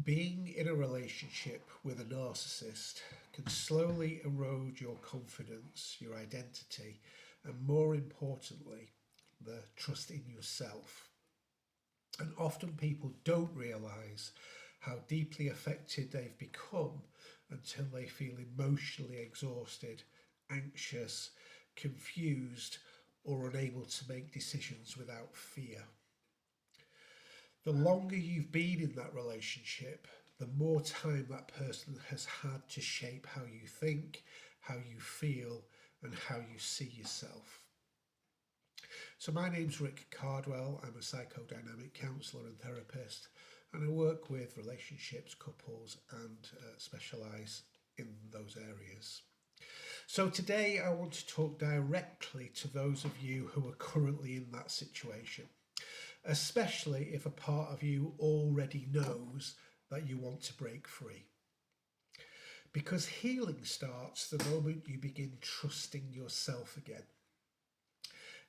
Being in a relationship with a narcissist can slowly erode your confidence, your identity, and more importantly, the trust in yourself. And often people don't realise how deeply affected they've become until they feel emotionally exhausted, anxious, confused, or unable to make decisions without fear. The longer you've been in that relationship, the more time that person has had to shape how you think, how you feel, and how you see yourself. So, my name's Rick Cardwell. I'm a psychodynamic counsellor and therapist, and I work with relationships, couples, and specialise in those areas. So, today I want to talk directly to those of you who are currently in that situation, especially if a part of you already knows that you want to break free. Because healing starts the moment you begin trusting yourself again.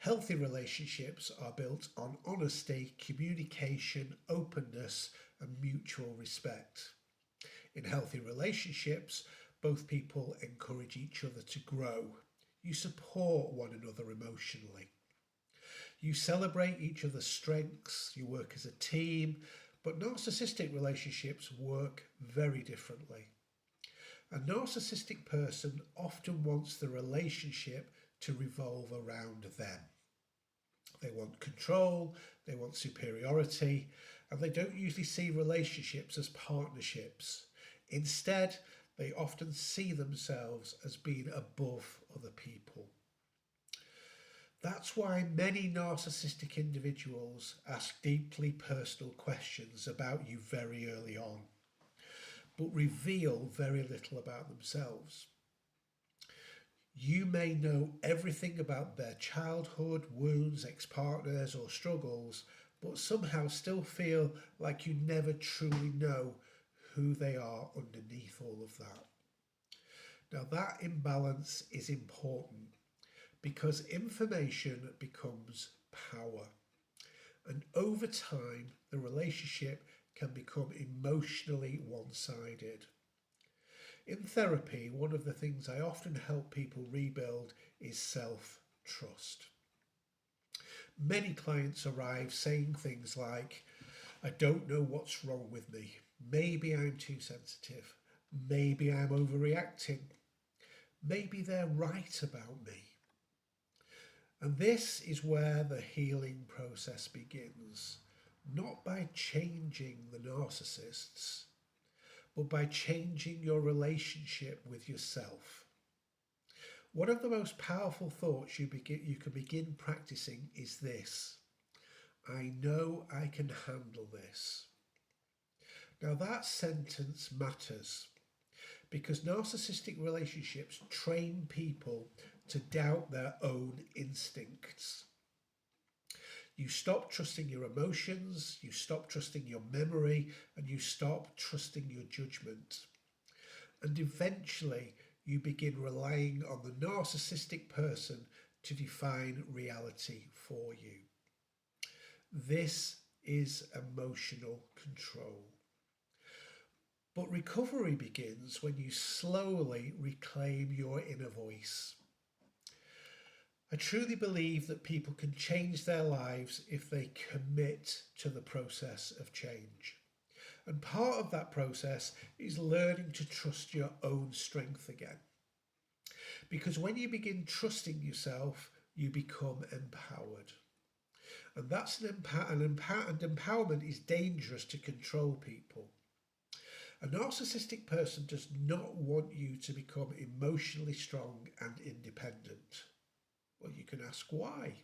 Healthy relationships are built on honesty, communication, openness, and mutual respect. In healthy relationships, both people encourage each other to grow. You support one another emotionally. You celebrate each other's strengths, you work as a team, but narcissistic relationships work very differently. A narcissistic person often wants the relationship to revolve around them. They want control, they want superiority, and they don't usually see relationships as partnerships. Instead, they often see themselves as being above other people. That's why many narcissistic individuals ask deeply personal questions about you very early on, but reveal very little about themselves. You may know everything about their childhood, wounds, ex-partners or struggles, but somehow still feel like you never truly know who they are underneath all of that. Now that imbalance is important because information becomes power. And over time, the relationship can become emotionally one-sided. In therapy, one of the things I often help people rebuild is self-trust. Many clients arrive saying things like, I don't know what's wrong with me. Maybe I'm too sensitive. Maybe I'm overreacting. Maybe they're right about me. And this is where the healing process begins, not by changing the narcissists, but by changing your relationship with yourself. One of the most powerful thoughts you can begin practicing is this: I know I can handle this. Now that sentence matters because narcissistic relationships train people to doubt their own instincts. You stop trusting your emotions, you stop trusting your memory, and you stop trusting your judgment. And eventually you begin relying on the narcissistic person to define reality for you. This is emotional control. But recovery begins when you slowly reclaim your inner voice. I truly believe that people can change their lives if they commit to the process of change. And part of that process is learning to trust your own strength again. Because when you begin trusting yourself, you become empowered. And that's empowerment is dangerous to control people. A narcissistic person does not want you to become emotionally strong and independent. Well, you can ask why.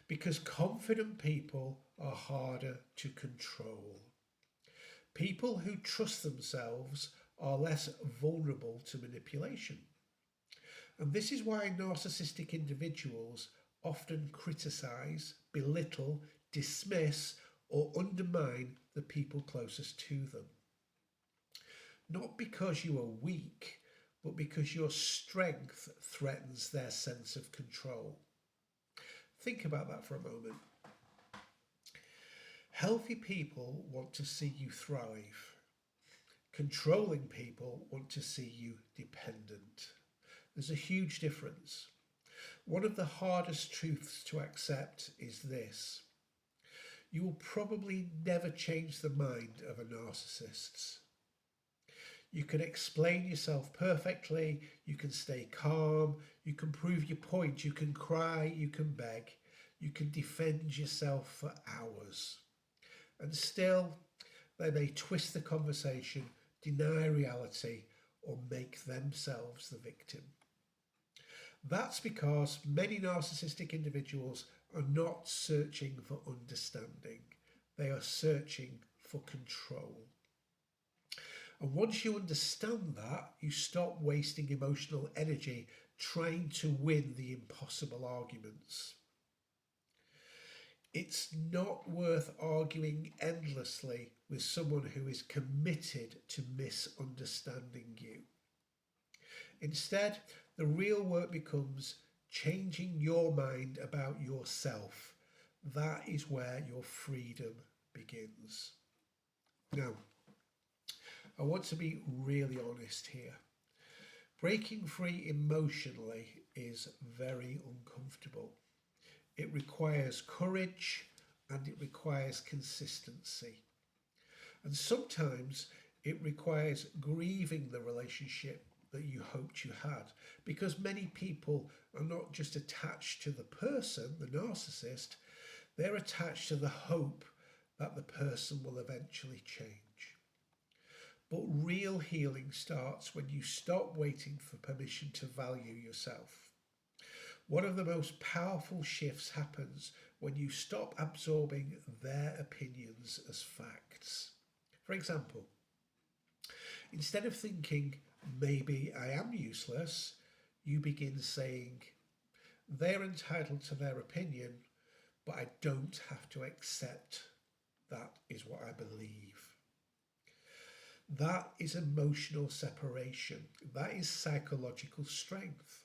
Because confident people are harder to control. People who trust themselves are less vulnerable to manipulation. And this is why narcissistic individuals often criticize, belittle, dismiss, or undermine the people closest to them. Not because you are weak, but because your strength threatens their sense of control. Think about that for a moment. Healthy people want to see you thrive. Controlling people want to see you dependent. There's a huge difference. One of the hardest truths to accept is this: you will probably never change the mind of a narcissist. You can explain yourself perfectly, you can stay calm, you can prove your point, you can cry, you can beg, you can defend yourself for hours. And still, they may twist the conversation, deny reality, or make themselves the victim. That's because many narcissistic individuals are not searching for understanding, they are searching for control. And once you understand that, you stop wasting emotional energy trying to win the impossible arguments. It's not worth arguing endlessly with someone who is committed to misunderstanding you. Instead, the real work becomes changing your mind about yourself. That is where your freedom begins. Now, I want to be really honest here. Breaking free emotionally is very uncomfortable. It requires courage and it requires consistency. And sometimes it requires grieving the relationship that you hoped you had, because many people are not just attached to the person, the narcissist, they're attached to the hope that the person will eventually change. But real healing starts when you stop waiting for permission to value yourself. One of the most powerful shifts happens when you stop absorbing their opinions as facts. For example, instead of thinking, maybe I am useless, you begin saying, they're entitled to their opinion, but I don't have to accept that is what I believe. That is emotional separation. That is psychological strength.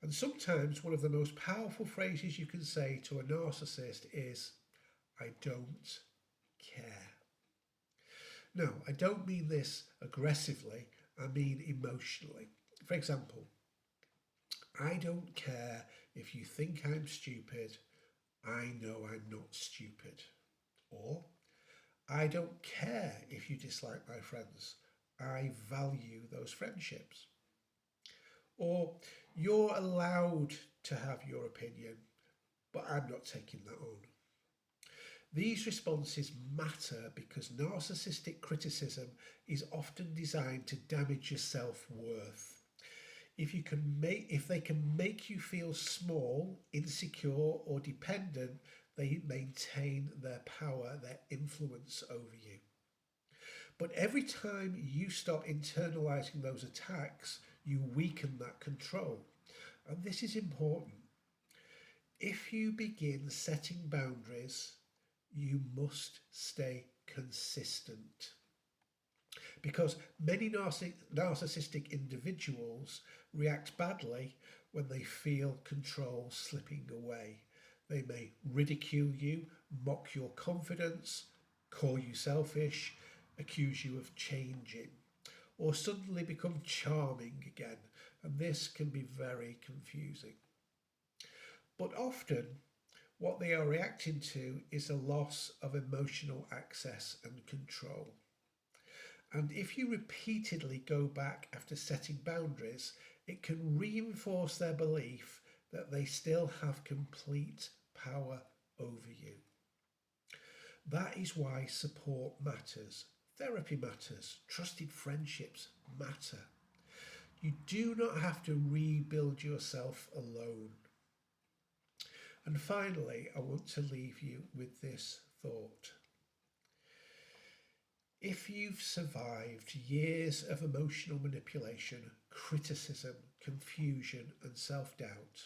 And sometimes one of the most powerful phrases you can say to a narcissist is, I don't care. No, I don't mean this aggressively, I mean emotionally. For example, I don't care if you think I'm stupid, I know I'm not stupid. Or, I don't care if you dislike my friends, I value those friendships. Or, you're allowed to have your opinion, but I'm not taking that on. These responses matter because narcissistic criticism is often designed to damage your self-worth. If they can make you feel small, insecure, or dependent, they maintain their power, their influence over you. But every time you stop internalizing those attacks, you weaken that control. And this is important. If you begin setting boundaries, you must stay consistent. Because many narcissistic individuals react badly when they feel control slipping away. They may ridicule you, mock your confidence, call you selfish, accuse you of changing, or suddenly become charming again, and this can be very confusing. But often, what they are reacting to is a loss of emotional access and control. And if you repeatedly go back after setting boundaries, it can reinforce their belief that they still have complete power over you. That is why support matters. Therapy matters. Trusted friendships matter. You do not have to rebuild yourself alone. And finally, I want to leave you with this thought. If you've survived years of emotional manipulation, criticism, confusion, and self-doubt,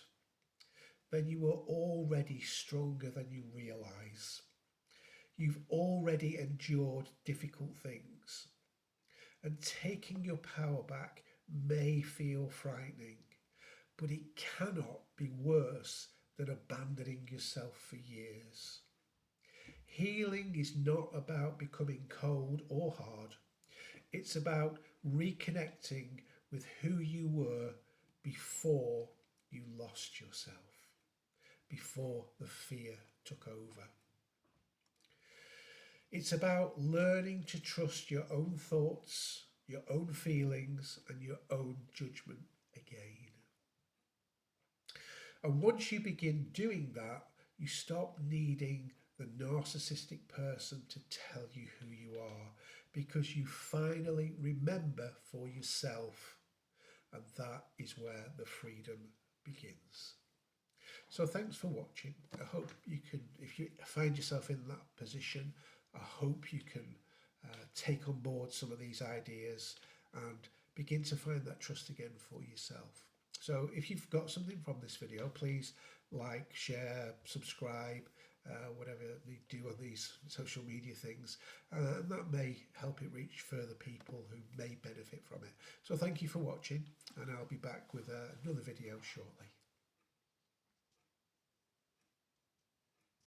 then you are already stronger than you realise. You've already endured difficult things. And taking your power back may feel frightening, but it cannot be worse than abandoning yourself for years. Healing is not about becoming cold or hard. It's about reconnecting with who you were before you lost yourself, before the fear took over. It's about learning to trust your own thoughts, your own feelings, and your own judgment again. And once you begin doing that, you stop needing the narcissistic person to tell you who you are, because you finally remember for yourself, and that is where the freedom begins. So thanks for watching. I hope you can, if you find yourself in that position, I hope you can take on board some of these ideas and begin to find that trust again for yourself. So if you've got something from this video, please like, share, subscribe, whatever you do on these social media things, and that may help it reach further people who may benefit from it. So thank you for watching, and I'll be back with another video shortly.